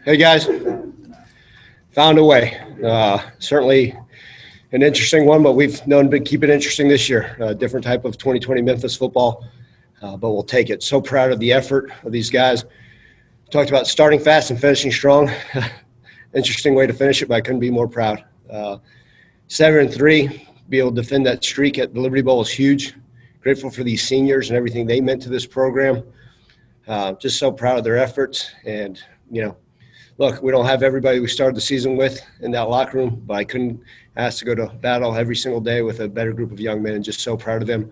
Hey, guys. Found a way. Certainly an interesting one, but we've known to keep it interesting this year. Different type of 2020 Memphis football, but we'll take it. So proud of the effort of these guys. Talked about starting fast and finishing strong. Interesting way to finish it, but I couldn't be more proud. 7-3, be able to defend that streak at the Liberty Bowl is huge. Grateful for these seniors and everything they meant to this program. Just so proud of their efforts. And, look, we don't have everybody we started the season with in that locker room, but I couldn't ask to go to battle every single day with a better group of young men, and just so proud of them.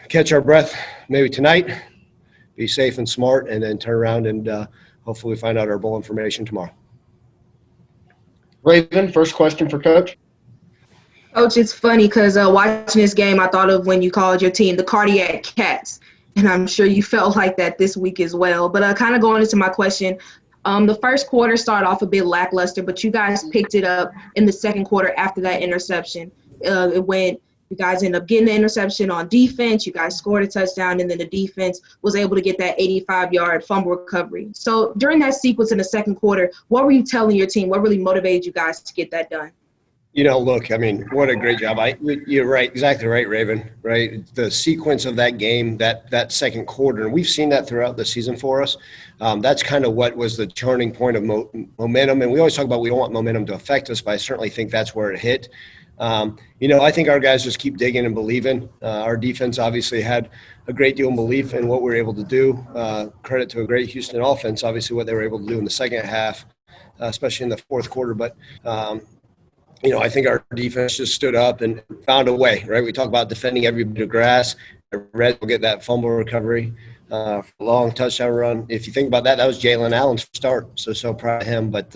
Catch our breath maybe tonight, be safe and smart, and then turn around and hopefully find out our bowl information tomorrow. Raven, first question for Coach. Coach, it's funny because watching this game, I thought of when you called your team the Cardiac Cats, and I'm sure you felt like that this week as well. But kind of going into my question, the first quarter started off a bit lackluster, but you guys picked it up in the second quarter after that interception. You guys ended up getting the interception on defense. You guys scored a touchdown, and then the defense was able to get that 85-yard fumble recovery. So during that sequence in the second quarter, what were you telling your team? What really motivated you guys to get that done? Look, what a great job. You're right, exactly right, Raven, right? The sequence of that game, that second quarter, and we've seen that throughout the season for us. That's kind of what was the turning point of momentum. And we always talk about we don't want momentum to affect us, but I certainly think that's where it hit. I think our guys just keep digging and believing. Our defense obviously had a great deal of belief in what we were able to do. Credit to a great Houston offense, obviously what they were able to do in the second half, especially in the fourth quarter. But, I think our defense just stood up and found a way, right? We talk about defending every bit of grass. Red will get that fumble recovery, long touchdown run. If you think about that, that was Jalen Allen's start. So proud of him. But,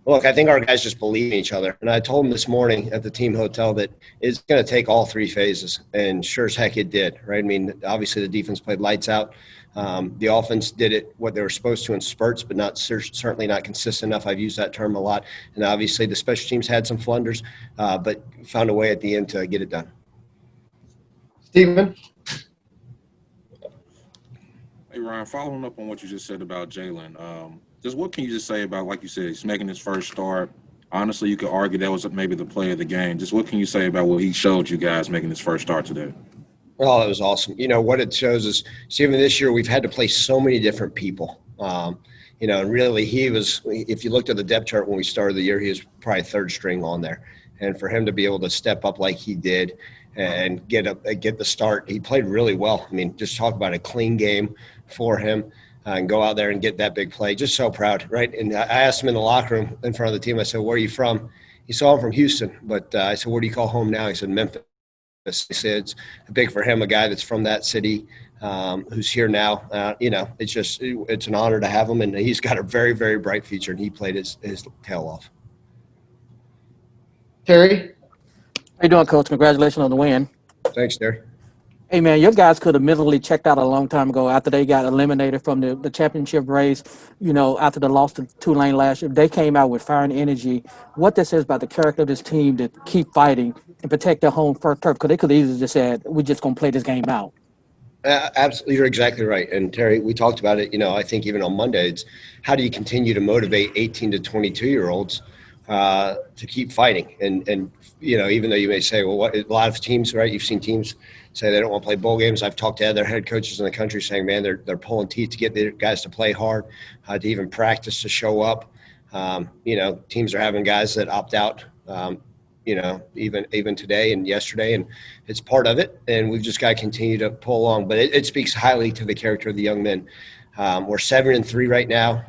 look, I think our guys just believe in each other. And I told them this morning at the team hotel that it's going to take all three phases. And sure as heck it did, right? Obviously the defense played lights out. The offense did it what they were supposed to in spurts, but certainly not consistent enough. I've used that term a lot. And obviously the special teams had some flunders, but found a way at the end to get it done. Steven? Hey, Ryan, following up on what you just said about Jalen, just what can you just say about, like you said, he's making his first start. Honestly, you could argue that was maybe the play of the game. Just what can you say about what he showed you guys making his first start today? Oh, it was awesome. What it shows is, even this year we've had to play so many different people. And really he was, if you looked at the depth chart when we started the year, he was probably third string on there. And for him to be able to step up like he did and get the start, he played really well. Just talk about a clean game for him. And go out there and get that big play. Just so proud, right? And I asked him in the locker room in front of the team, I said, where are you from? He said, I'm from Houston. But I said, where do you call home now? He said, Memphis. He said, it's big for him, a guy that's from that city who's here now. It's an honor to have him. And he's got a very, very bright future, and he played his tail off. Terry? How you doing, Coach? Congratulations on the win. Thanks, Terry. Hey, man, your guys could have mentally checked out a long time ago after they got eliminated from the championship race, after the loss to Tulane last year. They came out with fire and energy. What this says about the character of this team to keep fighting and protect their home turf, because they could have easily just said, we're just going to play this game out. Absolutely, you're exactly right. And, Terry, we talked about it, I think even on Monday, it's how do you continue to motivate 18 to 22-year-olds to keep fighting? And even though you may say, well, a lot of teams, right, you've seen teams say they don't want to play bowl games. I've talked to other head coaches in the country saying, man, they're pulling teeth to get their guys to play hard, to even practice, to show up. Teams are having guys that opt out, even today and yesterday, and it's part of it. And we've just got to continue to pull along. But it speaks highly to the character of the young men. We're 7-3 right now.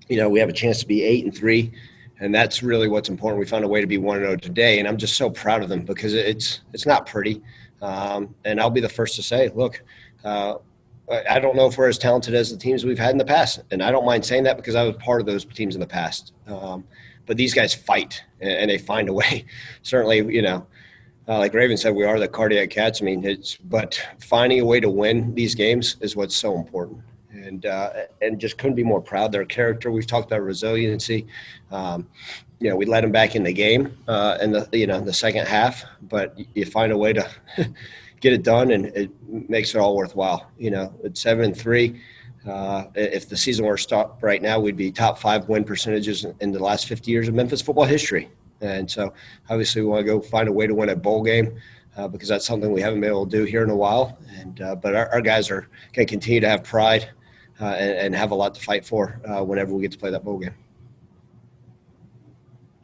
We have a chance to be 8-3. And that's really what's important. We found a way to be 1-0 today, and I'm just so proud of them because it's not pretty. And I'll be the first to say, look, I don't know if we're as talented as the teams we've had in the past. And I don't mind saying that because I was part of those teams in the past. But these guys fight and they find a way. Certainly, like Raven said, we are the Cardiac Cats. But finding a way to win these games is what's so important. And just couldn't be more proud. Their character, we've talked about resiliency. We let them back in the game in the second half, but you find a way to get it done, and it makes it all worthwhile. It's 7-3. If the season were to stop right now, we'd be top 5 win percentages in the last 50 years of Memphis football history. And so obviously we want to go find a way to win a bowl game because that's something we haven't been able to do here in a while. But our guys are going to continue to have pride and have a lot to fight for whenever we get to play that bowl game.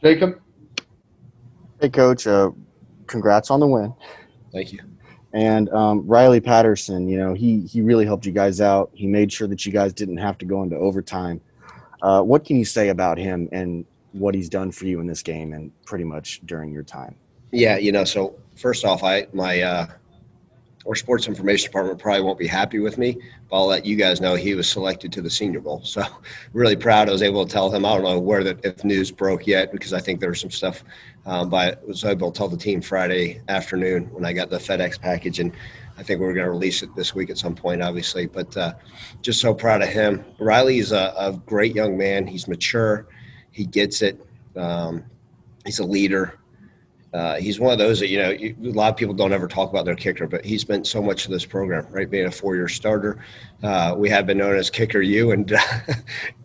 Jacob? Hey, Coach. Congrats on the win. Thank you. And Riley Patterson, he really helped you guys out. He made sure that you guys didn't have to go into overtime. What can you say about him and what he's done for you in this game and pretty much during your time? Yeah, so first off, our sports information department probably won't be happy with me, but I'll let you guys know he was selected to the Senior Bowl. So really proud. I was able to tell him, I don't know if news broke yet because I think there was some stuff, but I was able to tell the team Friday afternoon when I got the FedEx package, and I think we're going to release it this week at some point, obviously. But just so proud of him. Riley is a great young man. He's mature. He gets it. He's a leader. He's one of those that, a lot of people don't ever talk about their kicker, but he spent so much of this program, right, being a 4-year starter. We have been known as Kicker U, and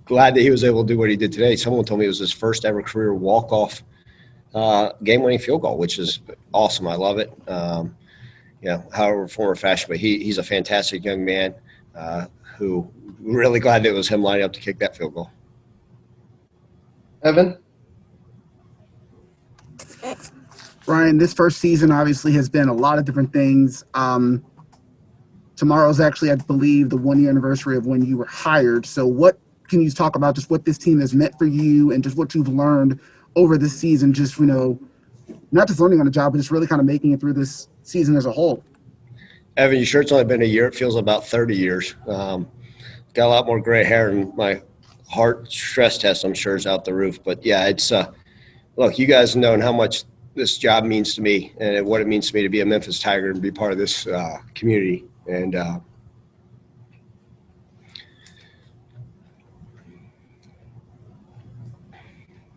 glad that he was able to do what he did today. Someone told me it was his first ever career walk-off game-winning field goal, which is awesome. I love it. However, form or fashion, but he's a fantastic young man who really glad that it was him lining up to kick that field goal. Evan? Ryan, this first season obviously has been a lot of different things. Tomorrow's actually, I believe, the 1-year anniversary of when you were hired. So what can you talk about just what this team has meant for you and just what you've learned over this season, just, not just learning on the job, but just really kind of making it through this season as a whole? Evan, you sure it's only been a year? It feels about 30 years. Got a lot more gray hair, and my heart stress test, I'm sure, is out the roof. But, yeah, it's look, you guys have known how much this job means to me and what it means to me to be a Memphis Tiger and be part of this community. And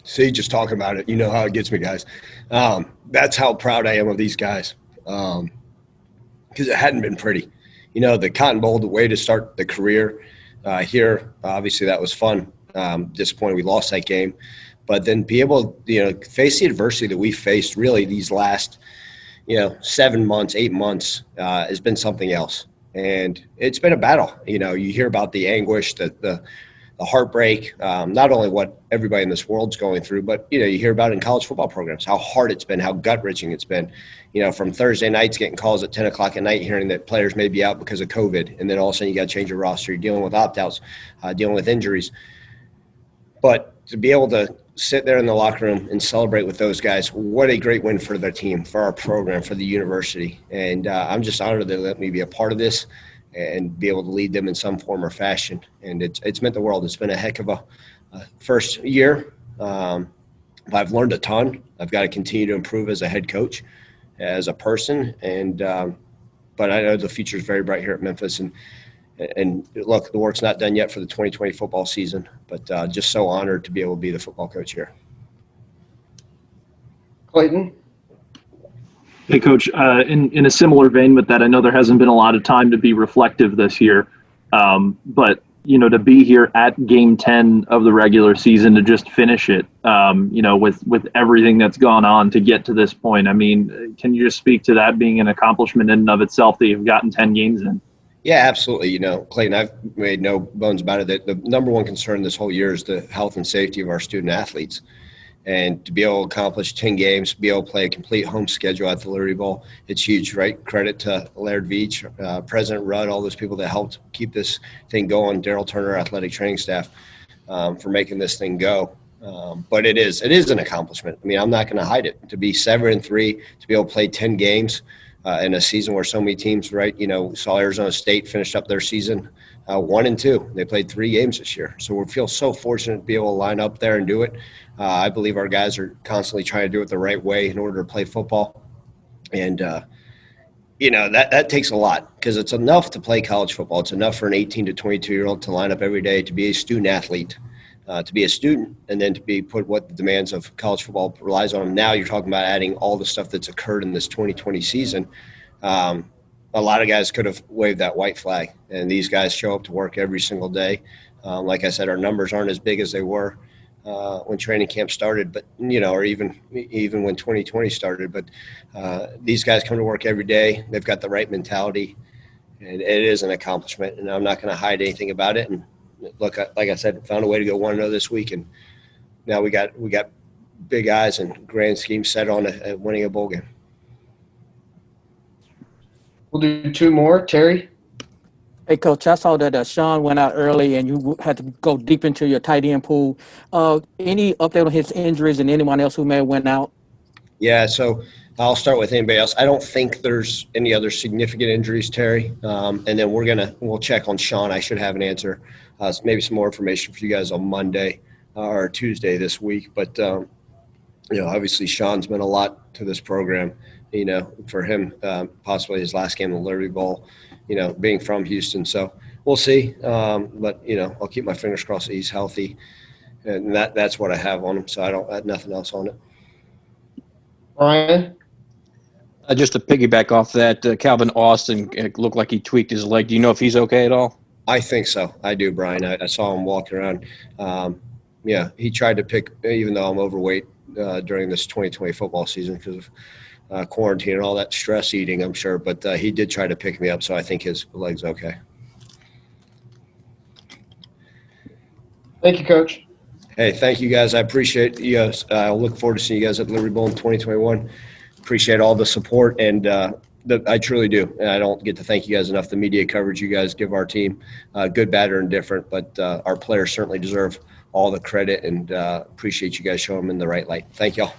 see, just talking about it, you know how it gets me, guys. That's how proud I am of these guys because it hadn't been pretty. The Cotton Bowl, the way to start the career here, obviously that was fun. Disappointed we lost that game. But then be able to, face the adversity that we faced really these last, 7 months, 8 months has been something else. And it's been a battle. You hear about the anguish, the heartbreak, not only what everybody in this world's going through, but, you hear about it in college football programs, how hard it's been, how gut-wrenching it's been. From Thursday nights getting calls at 10 o'clock at night, hearing that players may be out because of COVID. And then all of a sudden you got to change your roster. You're dealing with opt-outs, dealing with injuries. But to be able to sit there in the locker room and celebrate with those guys, what a great win for their team, for our program, for the university. And I'm just honored that they let me be a part of this and be able to lead them in some form or fashion. And it's meant the world. It's been a heck of a first year. I've learned a ton. I've got to continue to improve as a head coach, as a person. And but I know the future is very bright here at Memphis. And look, the work's not done yet for the 2020 football season, but just so honored to be able to be the football coach here. Clayton? Hey, Coach, in a similar vein with that, I know there hasn't been a lot of time to be reflective this year, but, to be here at Game 10 of the regular season to just finish it, with everything that's gone on to get to this point. I mean, can you just speak to that being an accomplishment in and of itself that you've gotten 10 games in? Yeah, absolutely. Clayton, I've made no bones about it that the number one concern this whole year is the health and safety of our student athletes. And to be able to accomplish 10 games, be able to play a complete home schedule at the Liberty Bowl, it's huge, right? Credit to Laird Veach, President Rudd, all those people that helped keep this thing going, Daryl Turner, athletic training staff, for making this thing go. But it is an accomplishment. I mean, I'm not going to hide it. To be 7-3, to be able to play 10 games, in a season where so many teams, right, saw Arizona State finished up their season 1-2. They played 3 games this year. So we feel so fortunate to be able to line up there and do it. I believe our guys are constantly trying to do it the right way in order to play football. And, that takes a lot because it's enough to play college football. It's enough for an 18 to 22-year-old to line up every day, to be a student athlete, to be a student, and then to be put what the demands of college football relies on. Now you're talking about adding all the stuff that's occurred in this 2020 season. a lot of guys could have waved that white flag, and these guys show up to work every single day. Like I said, our numbers aren't as big as they were when training camp started, but or even when 2020 started. But these guys come to work every day. They've got the right mentality, and it is an accomplishment. And I'm not going to hide anything about it. And look, like I said, found a way to go 1-0 this week, and now we got big eyes and grand scheme set on winning a bowl game. We'll do two more. Terry? Hey, Coach, I saw that Sean went out early and you had to go deep into your tight end pool. Any update on his injuries and anyone else who may have went out? Yeah, so I'll start with anybody else. I don't think there's any other significant injuries, Terry. And then we'll check on Sean. I should have an answer, maybe some more information for you guys on Monday or Tuesday this week. But, obviously Sean's meant a lot to this program, for him, possibly his last game in the Liberty Bowl, being from Houston. So we'll see. But, I'll keep my fingers crossed that he's healthy. And that's what I have on him. So I have nothing else on it. Ryan? Just to piggyback off that, Calvin Austin looked like he tweaked his leg. Do you know if he's okay at all? I think so. I do, Brian. I saw him walking around. He tried to pick, even though I'm overweight during this 2020 football season because of quarantine and all that stress eating, I'm sure. But he did try to pick me up, so I think his leg's okay. Thank you, Coach. Hey, thank you, guys. I appreciate you guys. I'll look forward to seeing you guys at the Liberty Bowl in 2021. Appreciate all the support, and I truly do. And I don't get to thank you guys enough. The media coverage you guys give our team, good, bad, or indifferent, but our players certainly deserve all the credit, and appreciate you guys showing them in the right light. Thank y'all.